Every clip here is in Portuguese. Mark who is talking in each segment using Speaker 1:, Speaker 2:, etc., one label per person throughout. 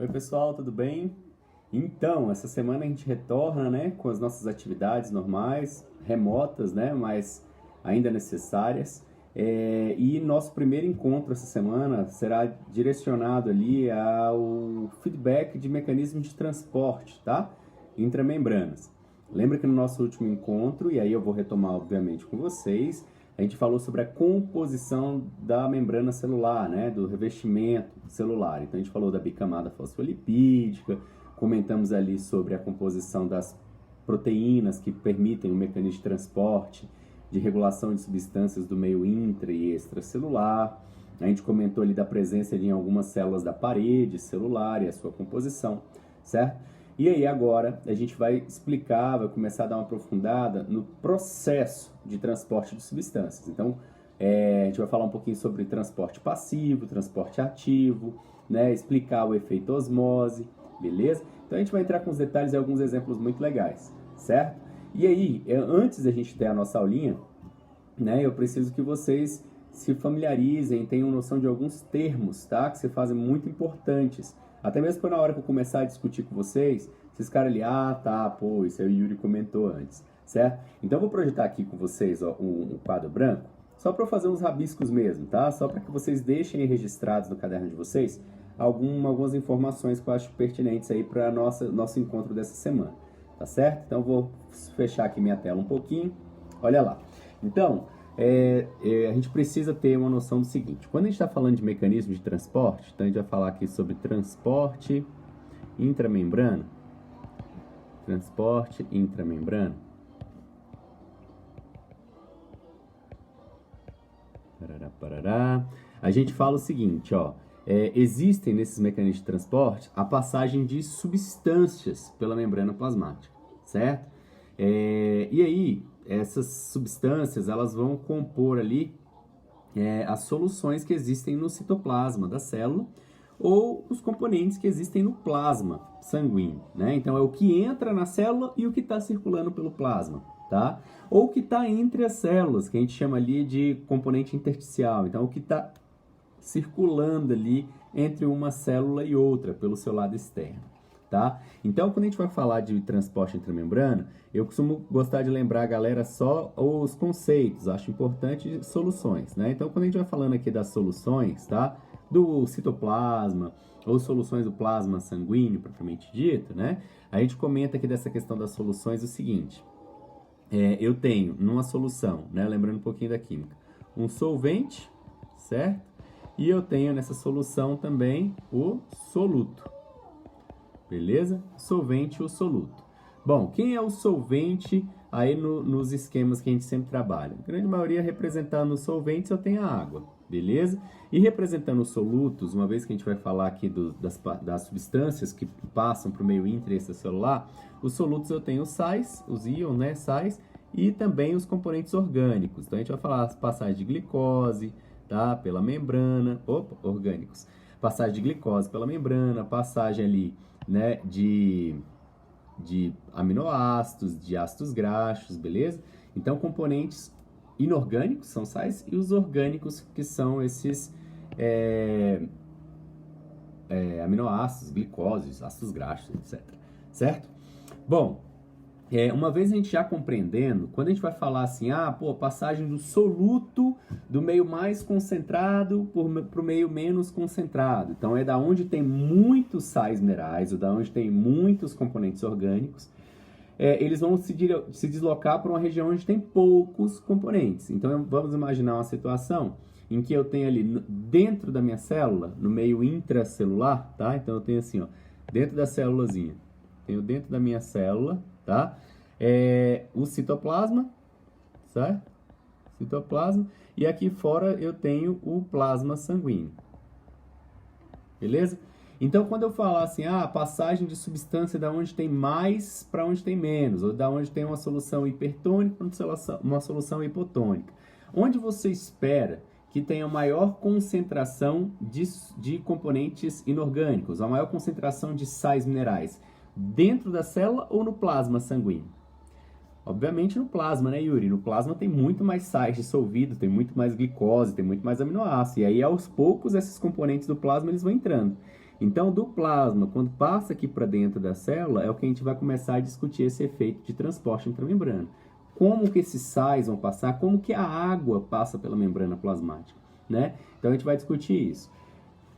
Speaker 1: Oi pessoal, tudo bem? Então, essa semana a gente retorna, né, com as nossas atividades normais, remotas, né, mas ainda necessárias. E nosso primeiro encontro essa semana será direcionado ali ao feedback de mecanismos de transporte, tá? Intramembranas. Lembra que no nosso último encontro, e aí eu vou retomar obviamente com vocês, a gente falou sobre a composição da membrana celular, né, do revestimento celular. Então a gente falou da bicamada fosfolipídica, comentamos ali sobre a composição das proteínas que permitem o mecanismo de transporte, de regulação de substâncias do meio intra e extracelular. A gente comentou ali da presença ali em algumas células da parede celular e a sua composição, certo? E aí agora a gente vai explicar, vai começar a dar uma aprofundada no processo de transporte de substâncias. Então, a gente vai falar um pouquinho sobre transporte passivo, transporte ativo, né? Explicar o efeito osmose, beleza? Então a gente vai entrar com os detalhes e alguns exemplos muito legais, certo? E aí, antes da gente ter a nossa aulinha, né, eu preciso que vocês se familiarizem, tenham noção de alguns termos, tá? Que se fazem muito importantes. Até mesmo para na hora que eu começar a discutir com vocês caras ali, tá, pô, isso aí o Yuri comentou antes, certo? Então eu vou projetar aqui com vocês, ó, um quadro branco, só para eu fazer uns rabiscos mesmo, tá? Só para que vocês deixem registrados no caderno de vocês algumas informações que eu acho pertinentes aí para nosso encontro dessa semana, tá certo? Então eu vou fechar aqui minha tela um pouquinho, olha lá. Então, a gente precisa ter uma noção do seguinte: quando a gente está falando de mecanismo de transporte, então a gente vai falar aqui sobre transporte intramembrana. Transporte intramembrana. Parará. A gente fala o seguinte, ó. Existem nesses mecanismos de transporte a passagem de substâncias pela membrana plasmática, certo? E aí, essas substâncias, elas vão compor ali as soluções que existem no citoplasma da célula ou os componentes que existem no plasma sanguíneo, né? Então, é o que entra na célula e o que está circulando pelo plasma, tá? Ou o que está entre as células, que a gente chama ali de componente intersticial. Então, o que está circulando ali entre uma célula e outra, pelo seu lado externo, tá? Então, quando a gente vai falar de transporte intramembrana, eu costumo gostar de lembrar a galera só os conceitos, acho importante soluções, né? Então, quando a gente vai falando aqui das soluções, tá? Do citoplasma, ou soluções do plasma sanguíneo, propriamente dito, né? A gente comenta aqui dessa questão das soluções o seguinte: eu tenho numa solução, né? Lembrando um pouquinho da química, um solvente, certo? E eu tenho nessa solução também o soluto. Beleza? Solvente e o soluto. Bom, quem é o solvente aí nos esquemas que a gente sempre trabalha? A grande maioria representando os solventes eu tenho a água, beleza? E representando os solutos, uma vez que a gente vai falar aqui das substâncias que passam para o meio intra e extracelular, os solutos eu tenho os sais, os íons, né, sais, e também os componentes orgânicos. Então a gente vai falar as passagens de glicose, tá? Pela membrana, orgânicos. Passagem de glicose pela membrana, passagem ali, né, de aminoácidos, de ácidos graxos, beleza? Então, componentes inorgânicos são sais e os orgânicos que são esses aminoácidos, glicoses, ácidos graxos, etc. Certo? Bom, uma vez a gente já compreendendo, quando a gente vai falar assim, passagem do soluto do meio mais concentrado para o meio menos concentrado. Então, é da onde tem muitos sais minerais, ou da onde tem muitos componentes orgânicos, eles vão se deslocar para uma região onde tem poucos componentes. Então, vamos imaginar uma situação em que eu tenho ali dentro da minha célula, no meio intracelular, tá? Então, eu tenho assim, ó, dentro da célulazinha, tenho dentro da minha célula, tá? O citoplasma, certo? Citoplasma. E aqui fora eu tenho o plasma sanguíneo. Beleza? Então, quando eu falar assim, passagem de substância da onde tem mais para onde tem menos, ou da onde tem uma solução hipertônica para uma solução hipotônica, onde você espera que tenha maior concentração de componentes inorgânicos, a maior concentração de sais minerais, dentro da célula ou no plasma sanguíneo? Obviamente no plasma, né, Yuri? No plasma tem muito mais sais dissolvidos, tem muito mais glicose, tem muito mais aminoácidos. E aí, aos poucos, esses componentes do plasma eles vão entrando. Então, do plasma, quando passa aqui para dentro da célula, é o que a gente vai começar a discutir esse efeito de transporte intramembrana. Como que esses sais vão passar, como que a água passa pela membrana plasmática, né? Então, a gente vai discutir isso.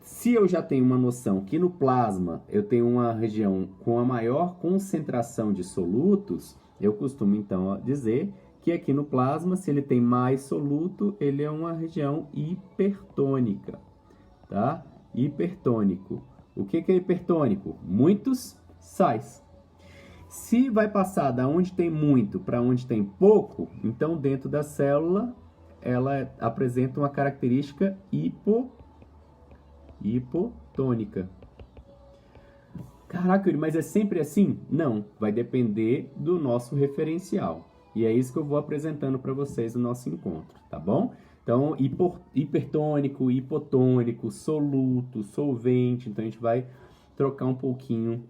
Speaker 1: Se eu já tenho uma noção que no plasma eu tenho uma região com a maior concentração de solutos, eu costumo então dizer que aqui no plasma, se ele tem mais soluto, ele é uma região hipertônica, tá? Hipertônico. O que é hipertônico? Muitos sais. Se vai passar da onde tem muito para onde tem pouco, então dentro da célula ela apresenta uma característica hipotônica. Caraca, mas é sempre assim? Não, vai depender do nosso referencial. E é isso que eu vou apresentando para vocês no nosso encontro, tá bom? Então, hipertônico, hipotônico, soluto, solvente. Então, a gente vai trocar um pouquinho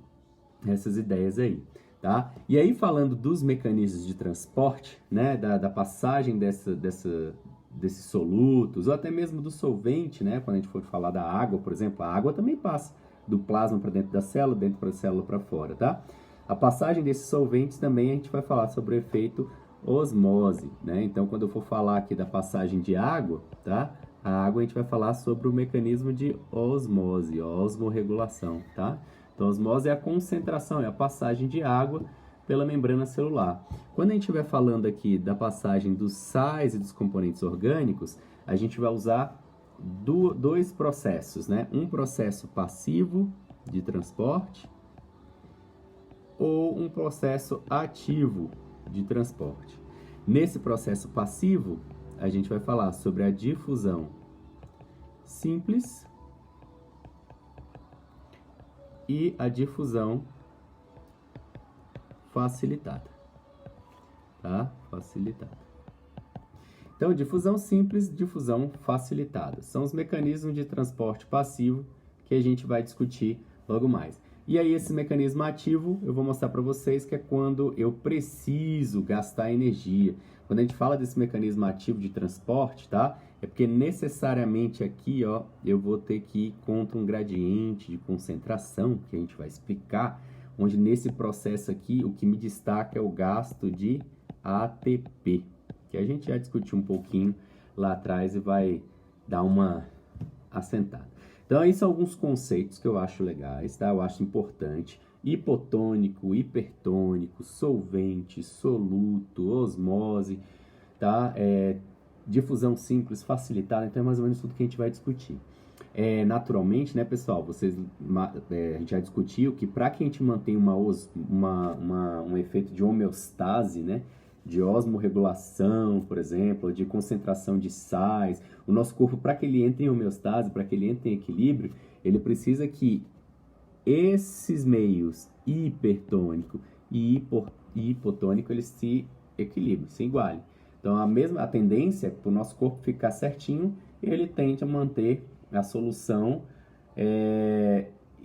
Speaker 1: essas ideias aí, tá? E aí, falando dos mecanismos de transporte, né? Da passagem desses solutos, ou até mesmo do solvente, né? Quando a gente for falar da água, por exemplo, a água também passa do plasma para dentro da célula, dentro da célula para fora, tá? A passagem desses solventes também a gente vai falar sobre o efeito osmose, né? Então, quando eu for falar aqui da passagem de água, tá? A água a gente vai falar sobre o mecanismo de osmose, osmorregulação, tá? Então, osmose é a concentração, é a passagem de água pela membrana celular. Quando a gente estiver falando aqui da passagem dos sais e dos componentes orgânicos, a gente vai usar dois processos, né? Um processo passivo de transporte ou um processo ativo de transporte. Nesse processo passivo, a gente vai falar sobre a difusão simples e a difusão facilitada, tá? Facilitada. Então, difusão simples, difusão facilitada. São os mecanismos de transporte passivo que a gente vai discutir logo mais. E aí, esse mecanismo ativo, eu vou mostrar para vocês que é quando eu preciso gastar energia. Quando a gente fala desse mecanismo ativo de transporte, tá? É porque necessariamente aqui, ó, eu vou ter que ir contra um gradiente de concentração, que a gente vai explicar, onde nesse processo aqui, o que me destaca é o gasto de ATP, que a gente já discutiu um pouquinho lá atrás e vai dar uma assentada. Então, aí são alguns conceitos que eu acho legais, tá? Eu acho importante. Hipotônico, hipertônico, solvente, soluto, osmose, tá? Difusão simples, facilitada. Então, é mais ou menos tudo que a gente vai discutir. Naturalmente, né, pessoal? A gente já discutiu que para que a gente mantenha um efeito de homeostase, né? De osmorregulação, por exemplo, de concentração de sais. O nosso corpo, para que ele entre em homeostase, para que ele entre em equilíbrio, ele precisa que esses meios hipertônico e hipotônico, eles se equilibrem, se igualem. Então, a tendência é para o nosso corpo ficar certinho, ele tende a manter a solução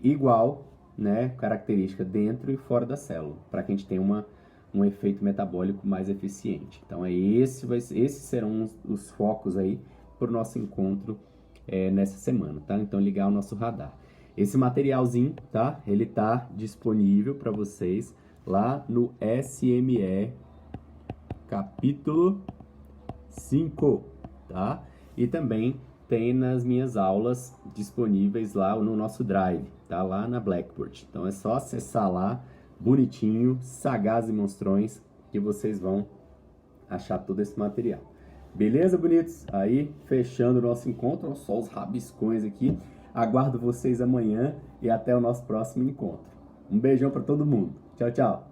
Speaker 1: igual, né, característica dentro e fora da célula, para que a gente tenha um efeito metabólico mais eficiente. Então, esses serão os focos aí para o nosso encontro nessa semana, tá? Então, ligar o nosso radar. Esse materialzinho, tá? Ele tá disponível para vocês lá no SME capítulo 5, tá? E também tem nas minhas aulas disponíveis lá no nosso Drive, tá? Lá na Blackboard. Então, é só acessar lá, bonitinho, sagaz e monstrões, que vocês vão achar todo esse material. Beleza, bonitos? Aí, fechando o nosso encontro, só os rabiscões aqui. Aguardo vocês amanhã e até o nosso próximo encontro. Um beijão para todo mundo. Tchau, tchau.